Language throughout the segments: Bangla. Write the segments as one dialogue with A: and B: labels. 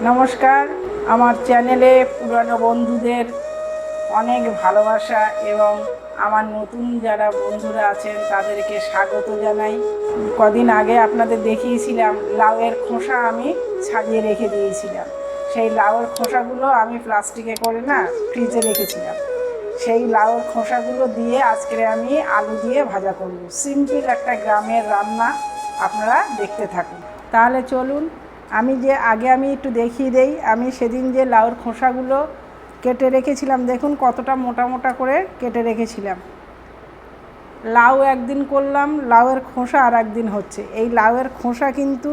A: নমস্কার। আমার চ্যানেলে পুরানো বন্ধুদের অনেক ভালোবাসা এবং আমার নতুন যারা বন্ধুরা আছেন তাদেরকে স্বাগত জানাই। কদিন আগে আপনাদের দেখিয়েছিলাম লাউয়ের খোসা আমি ছাড়িয়ে রেখে দিয়েছিলাম। সেই লাউয়ের খোসাগুলো আমি প্লাস্টিকে করে না ফ্রিজে রেখেছিলাম। সেই লাউয়ের খোসাগুলো দিয়ে আজকে আমি আলু দিয়ে ভাজা করব। সিম্পল একটা গ্রামের রান্না, আপনারা দেখতে থাকুন। তাহলে চলুন, আমি একটু দেখিয়ে দেই। আমি সেদিন যে লাউর খোসাগুলো কেটে রেখেছিলাম, দেখুন কতটা মোটা মোটা করে কেটে রেখেছিলাম। লাউ একদিন করলাম, লাউয়ের খোসা আর একদিন হচ্ছে। এই লাউয়ের খোসা কিন্তু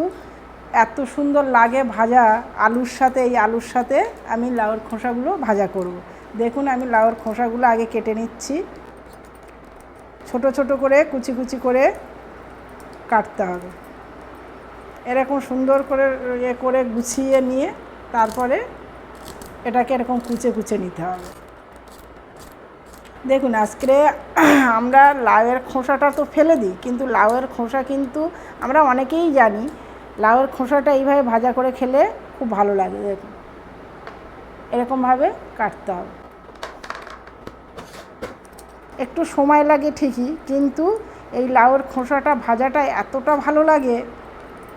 A: এত সুন্দর লাগে ভাজা আলুর সাথে। এই আলুর সাথে আমি লাউয়ের খোসাগুলো ভাজা করব। দেখুন আমি লাউয়ের খোসাগুলো আগে কেটে নিচ্ছি। ছোট ছোট করে কুচি কুচি করে কাটতে হবে। এরকম সুন্দর করে করে গুছিয়ে নিয়ে তারপরে এটাকে এরকম কুচে কুচে নিতে হবে। দেখুন আজকে আমরা লাউয়ের খোসাটা তো ফেলে দিই, কিন্তু লাউয়ের খোসা কিন্তু আমরা অনেকেই জানি লাউয়ের খোসাটা এইভাবে ভাজা করে খেলে খুব ভালো লাগে। দেখুন এরকমভাবে কাটতে হবে। একটু সময় লাগে ঠিকই, কিন্তু এই লাউয়ের খোসাটা ভাজাটা এতটা ভালো লাগে,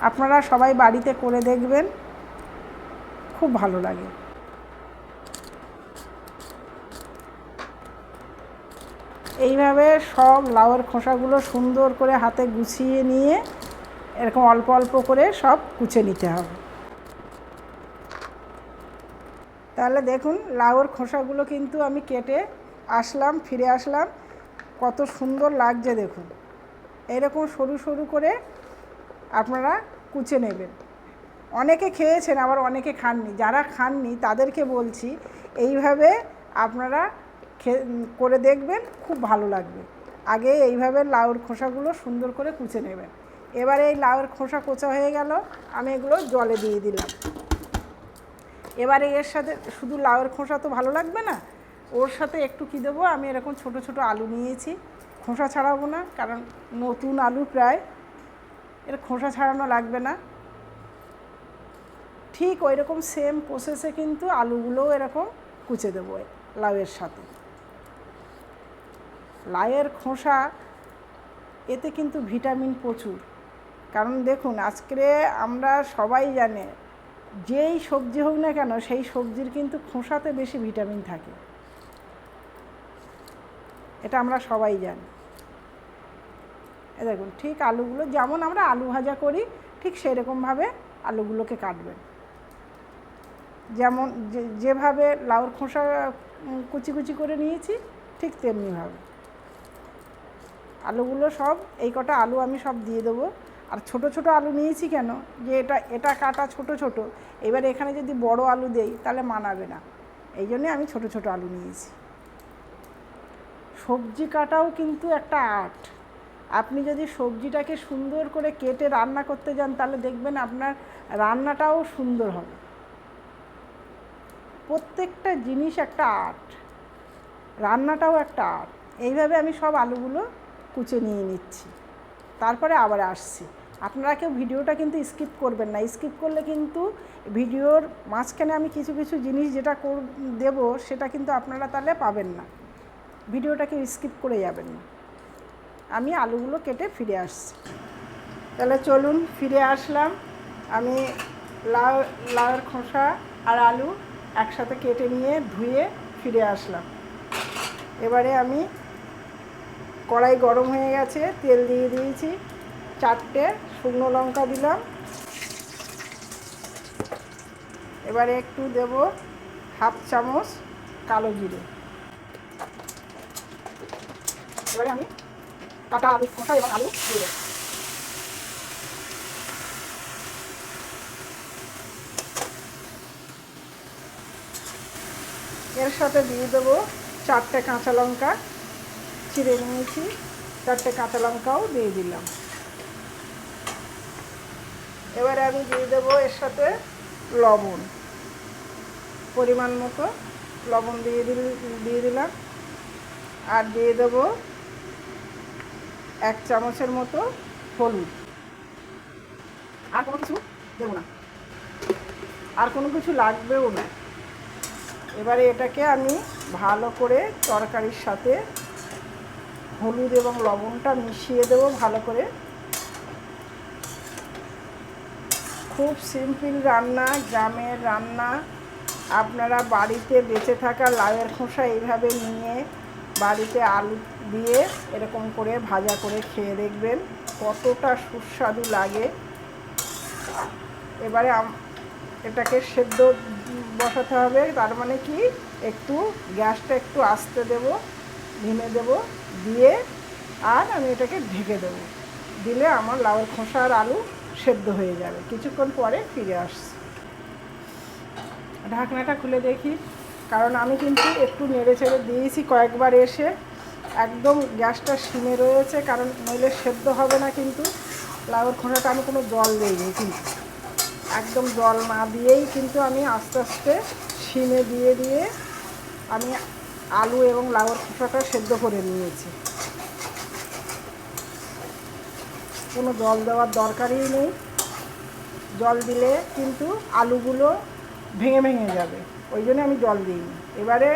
A: আপনারা সবাই বাড়িতে করে দেখবেন, খুব ভালো লাগে। এইভাবে সব লাউয়ের খোসাগুলো সুন্দর করে হাতে গুছিয়ে নিয়ে এরকম অল্প অল্প করে সব কুচে নিতে হবে। তাহলে দেখুন লাউয়ের খোসাগুলো কিন্তু আমি কেটে ফিরে আসলাম, কত সুন্দর লাগছে দেখুন। এরকম সরু সরু করে আপনারা কুচে নেবেন। অনেকে খেয়েছেন, আবার অনেকে খাননি। যারা খাননি তাদেরকে বলছি এইভাবে আপনারা করে দেখবেন, খুব ভালো লাগবে। আগে এইভাবে লাউয়ের খোসাগুলো সুন্দর করে কুচে নেবেন। এবারে এই লাউয়ের খোসা কোচা হয়ে গেল, আমি এগুলো জলে দিয়ে দিলাম। এবারে এর সাথে শুধু লাউয়ের খোসা তো ভালো লাগবে না, ওর সাথে একটু কী দেবো, আমি এরকম ছোট ছোট আলু নিয়েছি। খোসা ছাড়াবো না, কারণ নতুন আলু প্রায়, এর খোসা ছাড়ানো লাগবে না। ঠিক ওই রকম সেম প্রসেসে কিন্তু আলুগুলোও এরকম কুচে দেবো লাউয়ের সাথে। লাউয়ের খোসা এতে কিন্তু ভিটামিন প্রচুর। কারণ দেখুন আজকে আমরা সবাই জানে যেই সবজি হোক না কেন, সেই সবজির কিন্তু খোসাতে বেশি ভিটামিন থাকে, এটা আমরা সবাই জানি। এ দেখুন ঠিক আলুগুলো যেমন আমরা আলু ভাজা করি ঠিক সেরকমভাবে আলুগুলোকে কাটবেন। যেমন যেভাবে লাউর খোসা কুচি কুচি করে নিয়েছি ঠিক তেমনিভাবে আলুগুলো সব, এই কটা আলু আমি সব দিয়ে দেবো। আর ছোট ছোট আলু নিয়েছি কেন, যে এটা কাটা ছোট ছোট, এবার এখানে যদি বড় আলু দেই তাহলে মানাবে না, এই জন্যে আমি ছোট ছোট আলু নিয়েছি। সবজি কাটাও কিন্তু একটা আর্ট। আপনি যদি সবজিটাকে সুন্দর করে কেটে রান্না করতে যান তাহলে দেখবেন আপনার রান্নাটাও সুন্দর হবে। প্রত্যেকটা জিনিস একটা আর্ট, রান্নাটাও একটা আর্ট। এইভাবে আমি সব আলুগুলো কুচে নিয়ে নিচ্ছি, তারপরে আবার আসছি। আপনারা কেউ ভিডিওটা কিন্তু স্কিপ করবেন না। স্কিপ করলে কিন্তু ভিডিওর মাঝখানে আমি কিছু কিছু জিনিস যেটা দেবো সেটা কিন্তু আপনারা তাহলে পাবেন না। ভিডিওটাকে স্কিপ করে যাবেন না। আমি আলুগুলো কেটে ফিরে আসছি। তাহলে চলুন ফিরে আসলাম। আমি লাউয়ের খোসা আর আলু একসাথে কেটে নিয়ে ধুয়ে ফিরে আসলাম। এবারে আমি কড়াই গরম হয়ে গেছে, তেল দিয়ে দিয়েছি, 4টে শুকনো লঙ্কা দিলাম। এবারে একটু দেব 1/2 চামচ কালো জিরে। এবারে আমি কাটা আলু খোসা এবং আলু দিয়ে দেব। এর সাথে দিয়ে দেবো 4টে কাঁচা লঙ্কা চিড়ে নিয়েছি, 4টে কাঁচা লঙ্কাও দিয়ে দিলাম। এবারে আমি দিয়ে দেবো এর সাথে লবণ, পরিমাণ মতো লবণ দিয়ে দিলাম। আর দিয়ে দেবো 1 চামচের মতো হলুদ। আর কোনো কিছু দেবো না। আর কোনো কিছু লাগবেও না। এবারে এটাকে আমি ভালো করে তরকারির সাথে হলুদ এবং লবণটা মিশিয়ে দেবো ভালো করে। খুব সিম্পল রান্না, গ্রামের রান্না। আপনারা বাড়িতে বেঁচে থাকা লাউয়ের খোসা এইভাবে নিয়ে বাড়িতে আলু দিয়ে এরকম করে ভাজা করে খেয়ে দেখবেন কতটা সুস্বাদু লাগে। এবারে এটাকে সেদ্ধ বসাতে হবে, তার মানে কি একটু গ্যাসটা একটু আস্তে দেবো, ধিমে দেবো, দিয়ে আর আমি এটাকে ঢেকে দেবো। দিলে আমার লাউয়ের খোসা আর আলু সেদ্ধ হয়ে যাবে। কিছুক্ষণ পরে ফিরে আসছি। ঢাকনাটা খুলে দেখি, কারণ আমি কিন্তু একটু নেড়ে চেড়ে দিয়েছি কয়েকবার এসে। একদম গ্যাসটা সিমে রয়েছে, কারণ নইলে সেদ্ধ হবে না। কিন্তু লাউয়ের খোসাটা আমি কোনো জল দিইনি, কিন্তু একদম জল না দিয়েই কিন্তু আমি আস্তে আস্তে সিমে দিয়ে দিয়ে আমি আলু এবং লাউয়ের খোসাটা সেদ্ধ করে নিয়েছি। কোনো জল দেওয়ার দরকারই নেই। জল দিলে কিন্তু আলুগুলো ভেঙে ভেঙে যাবে, ওই জন্য আমি জল দিইনি। এবারে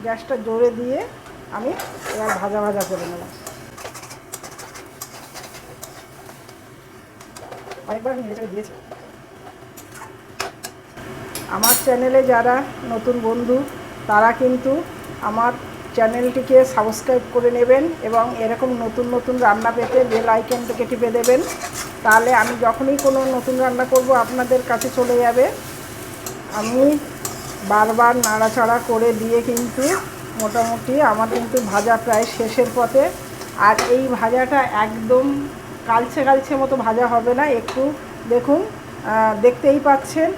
A: গ্যাসটা জোরে দিয়ে আমি এবার ভাজা ভাজা করে নেব। অনেকবার নেড়ে দিয়েছি। আমার চ্যানেলে যারা নতুন বন্ধু তারা কিন্তু আমার চ্যানেলটিকে সাবস্ক্রাইব করে নেবেন এবং এরকম নতুন নতুন রান্না পেতে বেল আইকনটাকে টিপে দেবেন। তাহলে আমি যখনই কোনো নতুন রান্না করব আপনাদের কাছে চলে যাবে। আমি বারবার নাড়াচাড়া করে দিয়ে কিন্তু মোটামুটি আমার কিন্তু ভাজা প্রায় শেষের পথে। আর এই ভাজাটা একদম কালচে কালচে মতো ভাজা হবে না, একটু দেখুন, দেখতেই পাচ্ছেন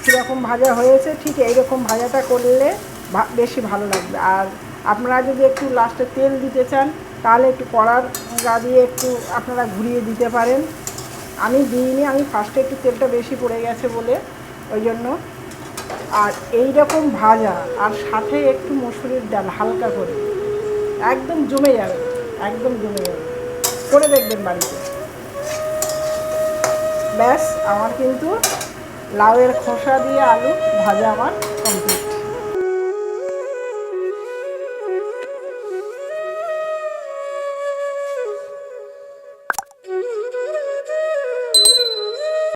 A: কীরকম ভাজা হয়েছে। ঠিক এইরকম ভাজাটা করলে বেশি ভালো লাগবে। আর আপনারা যদি একটু লাস্টে তেল দিতে চান তাহলে একটু কড়ার গা দিয়ে একটু আপনারা ঘুরিয়ে দিতে পারেন। আমি দিইনি, আমি ফার্স্টে একটু তেলটা বেশি পড়ে গেছে বলে ওই জন্য। আর এই রকম ভাজা আর সাথে একটু মসুরির ডাল হালকা করে একদম জমে যাবে, একদম জমে যাবে। করে দেখবেন বাড়িতে। ব্যাস, আমার কিন্তু লাউয়ের খোসা দিয়ে আলু ভাজা আমার কমপ্লিট।